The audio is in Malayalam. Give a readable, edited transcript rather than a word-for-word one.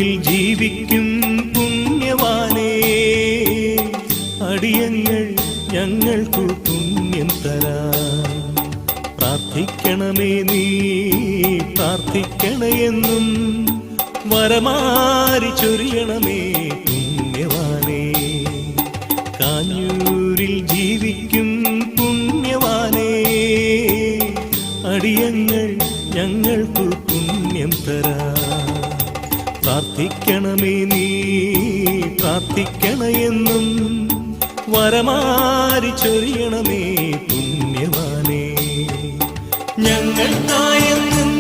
കാഞ്ഞൂരിൽ ജീവിക്കും പുണ്യവാനേ, അടിയങ്ങൾ ഞങ്ങൾക്കു പുണ്യം തരാൻ പ്രാർത്ഥിക്കണമേ. നീ പ്രാർത്ഥിക്കണയെന്നും വരമാരി ചൊരിയണമേ പുണ്യവാനേ. കാഞ്ഞൂരിൽ ജീവിക്കും പുണ്യവാനേ, അടിയങ്ങൾ ഞങ്ങൾക്കു പുണ്യം തരാൻ പ്രാർത്ഥിക്കണമേ. നീ പ്രാർത്ഥിക്കണയെന്നും വരമാരി ചൊരിയണമേ പുണ്യവാനേ. ഞങ്ങൾക്കായെന്നും